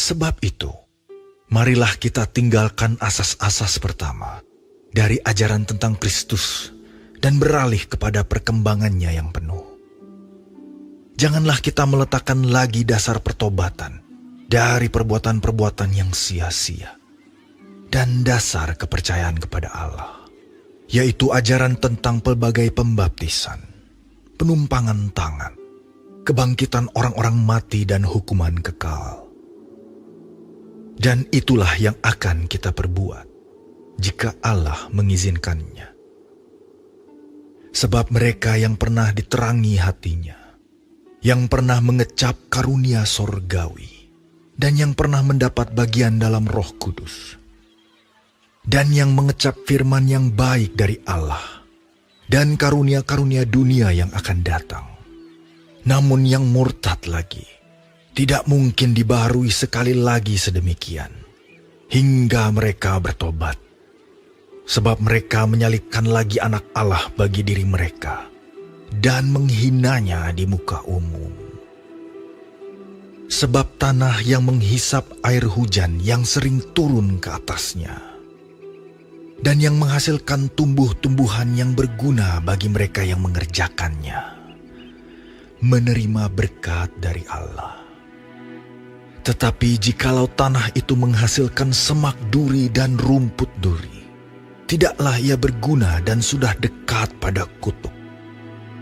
Sebab itu, marilah kita tinggalkan asas-asas pertama dari ajaran tentang Kristus dan beralih kepada perkembangannya yang penuh. Janganlah kita meletakkan lagi dasar pertobatan dari perbuatan-perbuatan yang sia-sia dan dasar kepercayaan kepada Allah, yaitu ajaran tentang pelbagai pembaptisan, penumpangan tangan, kebangkitan orang-orang mati dan hukuman kekal. Dan itulah yang akan kita perbuat jika Allah mengizinkannya. Sebab mereka yang pernah diterangi hatinya, yang pernah mengecap karunia sorgawi, dan yang pernah mendapat bagian dalam Roh Kudus, dan yang mengecap firman yang baik dari Allah, dan karunia-karunia dunia yang akan datang, namun yang murtad lagi, tidak mungkin dibaharui sekali lagi sedemikian, hingga mereka bertobat. Sebab mereka menyalibkan lagi anak Allah bagi diri mereka, dan menghinanya di muka umum. Sebab tanah yang menghisap air hujan yang sering turun ke atasnya, dan yang menghasilkan tumbuh-tumbuhan yang berguna bagi mereka yang mengerjakannya, menerima berkat dari Allah. Tetapi jikalau tanah itu menghasilkan semak duri dan rumput duri, tidaklah ia berguna dan sudah dekat pada kutuk,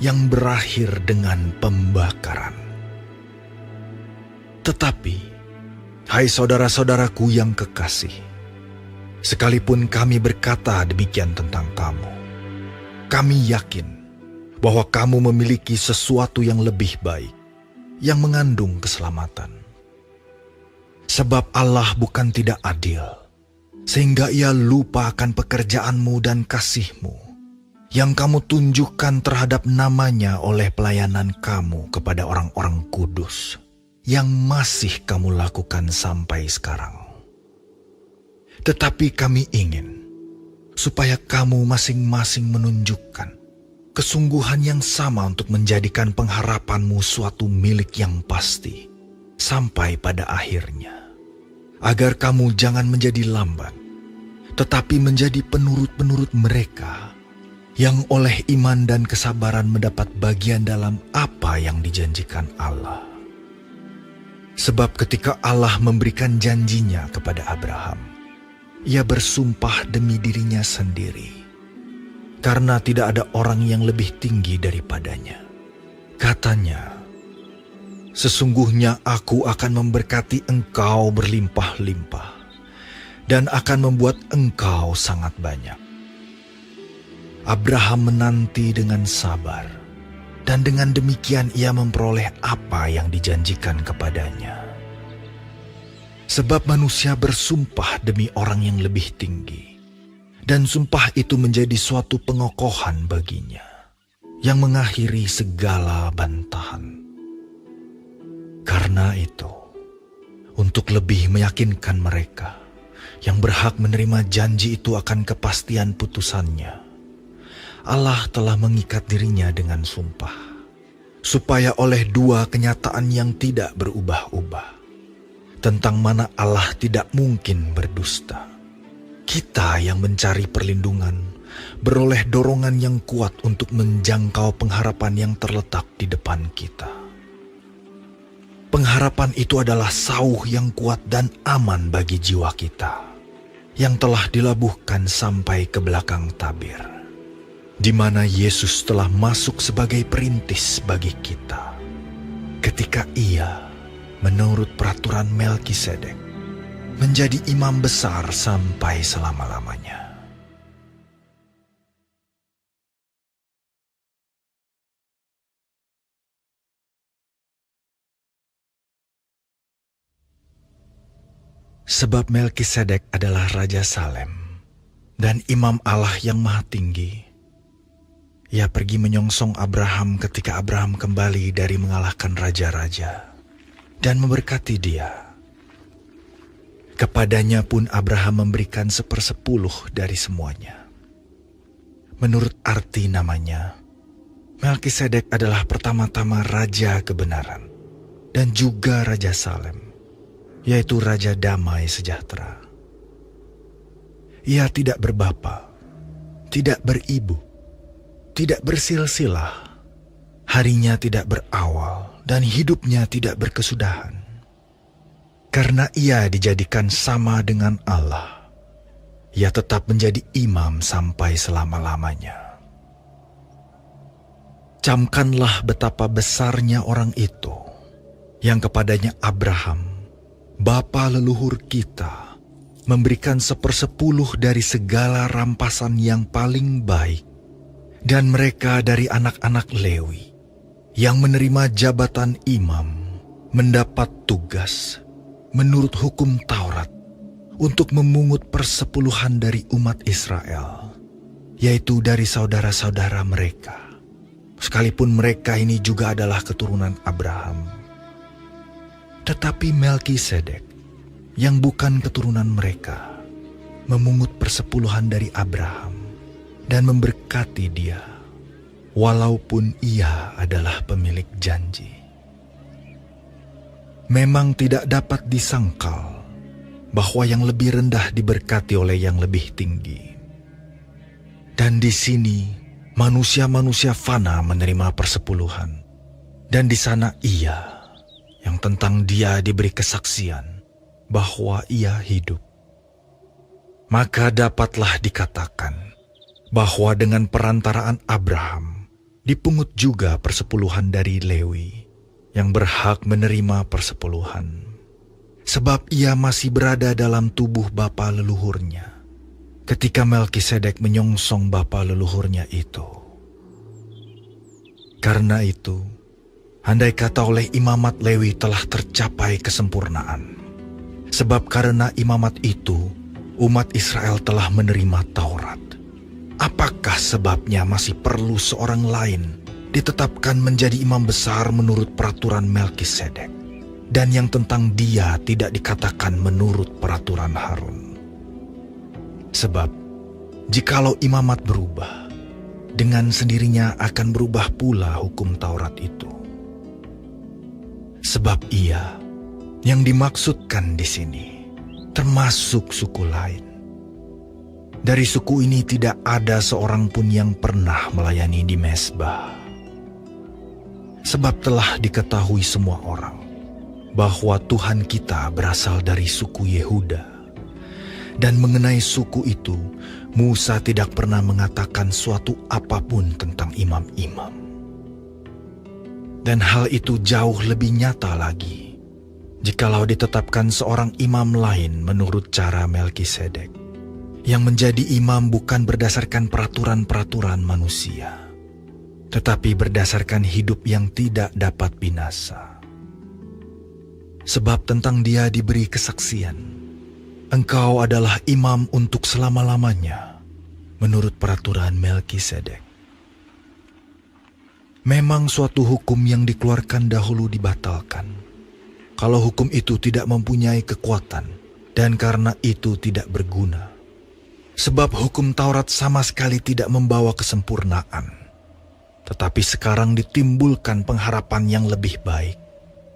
yang berakhir dengan pembakaran. Tetapi, hai saudara-saudaraku yang kekasih, sekalipun kami berkata demikian tentang kamu, kami yakin bahwa kamu memiliki sesuatu yang lebih baik, yang mengandung keselamatan. Sebab Allah bukan tidak adil, sehingga ia lupa akan pekerjaanmu dan kasihmu, yang kamu tunjukkan terhadap namanya oleh pelayanan kamu kepada orang-orang kudus, yang masih kamu lakukan sampai sekarang. Tetapi kami ingin, supaya kamu masing-masing menunjukkan kesungguhan yang sama untuk menjadikan pengharapanmu suatu milik yang pasti, sampai pada akhirnya. Agar kamu jangan menjadi lambat, tetapi menjadi penurut-penurut mereka yang oleh iman dan kesabaran mendapat bagian dalam apa yang dijanjikan Allah. Sebab ketika Allah memberikan janjinya kepada Abraham, ia bersumpah demi dirinya sendiri, karena tidak ada orang yang lebih tinggi daripadanya. Katanya, sesungguhnya aku akan memberkati engkau berlimpah-limpah, dan akan membuat engkau sangat banyak. Abraham menanti dengan sabar, dan dengan demikian ia memperoleh apa yang dijanjikan kepadanya. Sebab manusia bersumpah demi orang yang lebih tinggi, dan sumpah itu menjadi suatu pengokohan baginya, yang mengakhiri segala bantahan. Karena itu, untuk lebih meyakinkan mereka yang berhak menerima janji itu akan kepastian putusannya, Allah telah mengikat dirinya dengan sumpah, supaya oleh dua kenyataan yang tidak berubah-ubah, tentang mana Allah tidak mungkin berdusta, kita yang mencari perlindungan beroleh dorongan yang kuat untuk menjangkau pengharapan yang terletak di depan kita. Pengharapan itu adalah sauh yang kuat dan aman bagi jiwa kita, yang telah dilabuhkan sampai ke belakang tabir, di mana Yesus telah masuk sebagai perintis bagi kita, ketika ia, menurut peraturan Melkisedek, menjadi imam besar sampai selama-lamanya. Sebab Melkisedek adalah Raja Salem dan Imam Allah yang Maha Tinggi. Ia pergi menyongsong Abraham ketika Abraham kembali dari mengalahkan raja-raja dan memberkati dia. Kepadanya pun Abraham memberikan 1/10 dari semuanya. Menurut arti namanya, Melkisedek adalah pertama-tama Raja Kebenaran dan juga Raja Salem. yaitu Raja Damai Sejahtera. Ia tidak berbapa, tidak beribu, tidak bersilsilah, harinya tidak berawal, dan hidupnya tidak berkesudahan. Karena ia dijadikan sama dengan Allah, ia tetap menjadi imam sampai selama-lamanya. Camkanlah betapa besarnya orang itu, yang kepadanya Abraham, bapa leluhur kita, memberikan 1/10 dari segala rampasan yang paling baik, dan mereka dari anak-anak Lewi, yang menerima jabatan imam, mendapat tugas, menurut hukum Taurat, untuk memungut 10% dari umat Israel, yaitu dari saudara-saudara mereka, sekalipun mereka ini juga adalah keturunan Abraham. Tetapi Melkisedek, yang bukan keturunan mereka, memungut 10% dari Abraham dan memberkati dia, walaupun ia adalah pemilik janji. Memang tidak dapat disangkal bahwa yang lebih rendah diberkati oleh yang lebih tinggi. Dan di sini manusia-manusia fana menerima 10%, dan di sana ia, yang tentang dia diberi kesaksian bahwa ia hidup. Maka dapatlah dikatakan bahwa dengan perantaraan Abraham dipungut juga 10% dari Lewi, yang berhak menerima 10%. Sebab ia masih berada dalam tubuh bapa leluhurnya ketika Melkisedek menyongsong bapa leluhurnya itu. Karena itu, andai kata oleh imamat Lewi telah tercapai kesempurnaan, sebab karena imamat itu umat Israel telah menerima Taurat, apakah sebabnya masih perlu seorang lain ditetapkan menjadi imam besar menurut peraturan Melkisedek, dan yang tentang dia tidak dikatakan menurut peraturan Harun? Sebab, jikalau imamat berubah, dengan sendirinya akan berubah pula hukum Taurat itu. Sebab ia, yang dimaksudkan di sini, termasuk suku lain. Dari suku ini tidak ada seorang pun yang pernah melayani di mezbah. Sebab telah diketahui semua orang bahwa Tuhan kita berasal dari suku Yehuda. Dan mengenai suku itu, Musa tidak pernah mengatakan suatu apapun tentang imam-imam. Dan hal itu jauh lebih nyata lagi jikalau ditetapkan seorang imam lain menurut cara Melkisedek, yang menjadi imam bukan berdasarkan peraturan-peraturan manusia, tetapi berdasarkan hidup yang tidak dapat binasa. Sebab tentang dia diberi kesaksian, engkau adalah imam untuk selama-lamanya, menurut peraturan Melkisedek. Memang suatu hukum yang dikeluarkan dahulu dibatalkan, kalau hukum itu tidak mempunyai kekuatan, dan karena itu tidak berguna. Sebab hukum Taurat sama sekali tidak membawa kesempurnaan, tetapi sekarang ditimbulkan pengharapan yang lebih baik,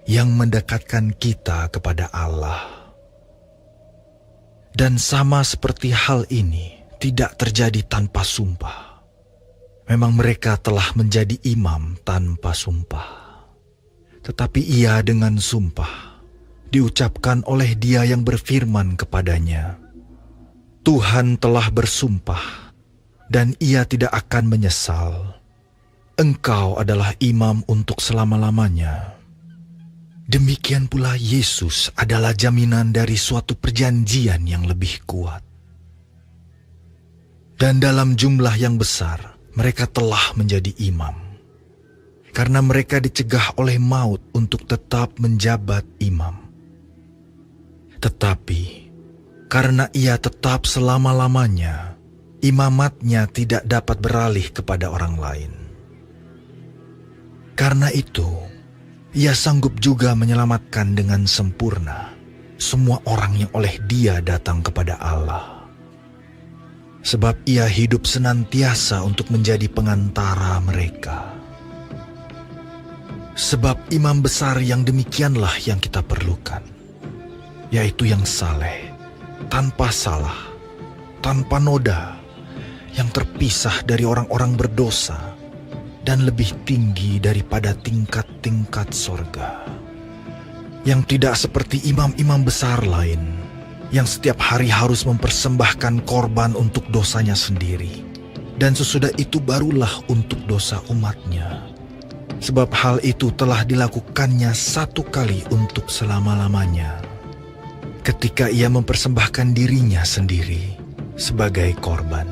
yang mendekatkan kita kepada Allah. Dan sama seperti hal ini tidak terjadi tanpa sumpah. Memang mereka telah menjadi imam tanpa sumpah. Tetapi ia dengan sumpah diucapkan oleh Dia yang berfirman kepadanya, Tuhan telah bersumpah, dan ia tidak akan menyesal. Engkau adalah imam untuk selama-lamanya. Demikian pula Yesus adalah jaminan dari suatu perjanjian yang lebih kuat. Dan dalam jumlah yang besar, mereka telah menjadi imam, karena mereka dicegah oleh maut untuk tetap menjabat imam. Tetapi, karena ia tetap selama-lamanya, imamatnya tidak dapat beralih kepada orang lain. Karena itu, ia sanggup juga menyelamatkan dengan sempurna semua orang yang oleh Dia datang kepada Allah. Sebab ia hidup senantiasa untuk menjadi pengantara mereka. Sebab imam besar yang demikianlah yang kita perlukan, yaitu yang saleh, tanpa salah, tanpa noda, yang terpisah dari orang-orang berdosa, dan lebih tinggi daripada tingkat-tingkat sorga. Yang tidak seperti imam-imam besar lain, yang setiap hari harus mempersembahkan korban untuk dosanya sendiri, dan sesudah itu barulah untuk dosa umatnya. Sebab hal itu telah dilakukannya satu kali untuk selama-lamanya, ketika ia mempersembahkan dirinya sendiri sebagai korban.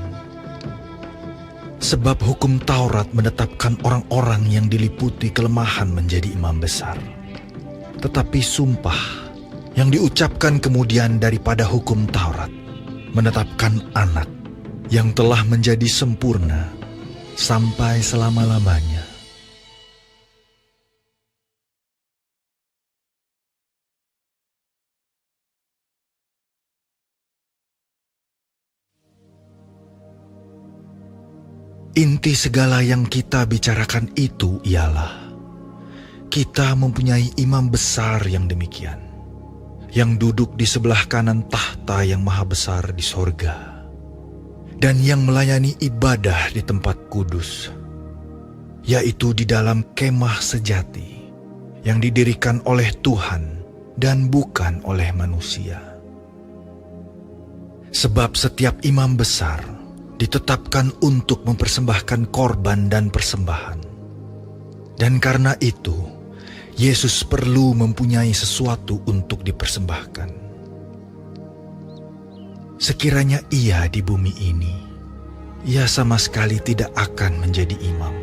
Sebab hukum Taurat menetapkan orang-orang yang diliputi kelemahan menjadi imam besar. Tetapi sumpah yang diucapkan kemudian daripada hukum Taurat menetapkan anak yang telah menjadi sempurna sampai selama-lamanya. Inti segala yang kita bicarakan itu ialah kita mempunyai imam besar yang demikian, yang duduk di sebelah kanan tahta yang maha besar di sorga, dan yang melayani ibadah di tempat kudus, yaitu di dalam kemah sejati yang didirikan oleh Tuhan dan bukan oleh manusia. Sebab setiap imam besar ditetapkan untuk mempersembahkan korban dan persembahan. Dan karena itu, Yesus perlu mempunyai sesuatu untuk dipersembahkan. Sekiranya ia di bumi ini, ia sama sekali tidak akan menjadi imam.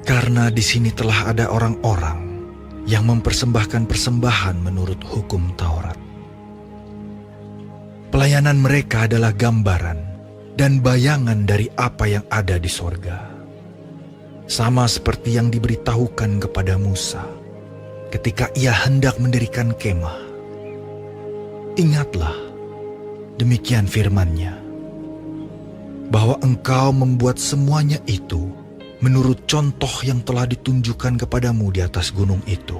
Karena di sini telah ada orang-orang yang mempersembahkan persembahan menurut hukum Taurat. Pelayanan mereka adalah gambaran dan bayangan dari apa yang ada di sorga. Sama seperti yang diberitahukan kepada Musa ketika ia hendak mendirikan kemah. Ingatlah, demikian firman-Nya, bahwa engkau membuat semuanya itu menurut contoh yang telah ditunjukkan kepadamu di atas gunung itu.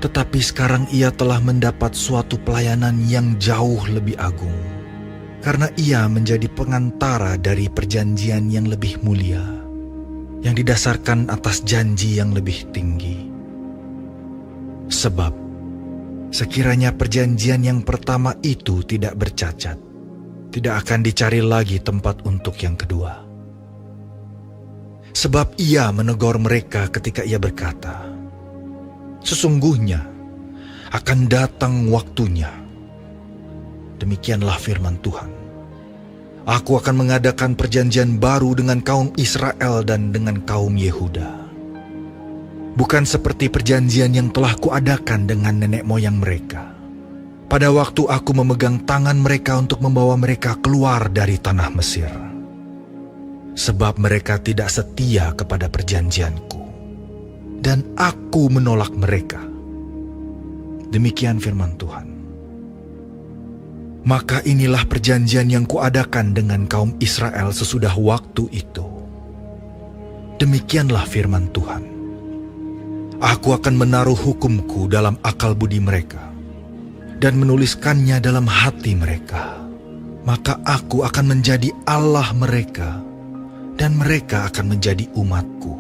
Tetapi sekarang ia telah mendapat suatu pelayanan yang jauh lebih agung, karena ia menjadi pengantara dari perjanjian yang lebih mulia, yang didasarkan atas janji yang lebih tinggi. Sebab, sekiranya perjanjian yang pertama itu tidak bercacat, tidak akan dicari lagi tempat untuk yang kedua. Sebab ia menegur mereka ketika ia berkata, "Sesungguhnya akan datang waktunya, demikianlah firman Tuhan, aku akan mengadakan perjanjian baru dengan kaum Israel dan dengan kaum Yehuda. Bukan seperti perjanjian yang telah kuadakan dengan nenek moyang mereka, pada waktu aku memegang tangan mereka untuk membawa mereka keluar dari tanah Mesir. Sebab mereka tidak setia kepada perjanjianku, dan aku menolak mereka." Demikian firman Tuhan. "Maka inilah perjanjian yang kuadakan dengan kaum Israel sesudah waktu itu. Demikianlah firman Tuhan. Aku akan menaruh hukumku dalam akal budi mereka, dan menuliskannya dalam hati mereka. Maka aku akan menjadi Allah mereka, dan mereka akan menjadi umatku.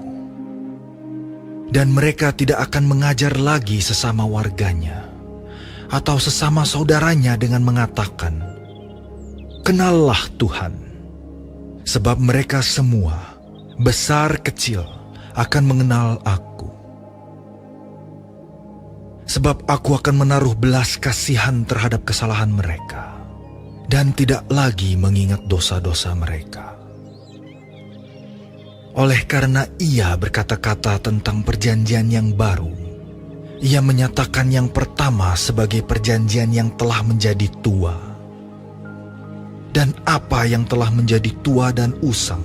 Dan mereka tidak akan mengajar lagi sesama warganya, atau sesama saudaranya dengan mengatakan, 'Kenallah Tuhan,' sebab mereka semua, besar kecil, akan mengenal aku. Sebab aku akan menaruh belas kasihan terhadap kesalahan mereka, dan tidak lagi mengingat dosa-dosa mereka. Oleh karena ia berkata-kata tentang perjanjian yang baru, ia menyatakan yang pertama sebagai perjanjian yang telah menjadi tua. Dan apa yang telah menjadi tua dan usang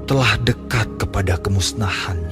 telah dekat kepada kemusnahan.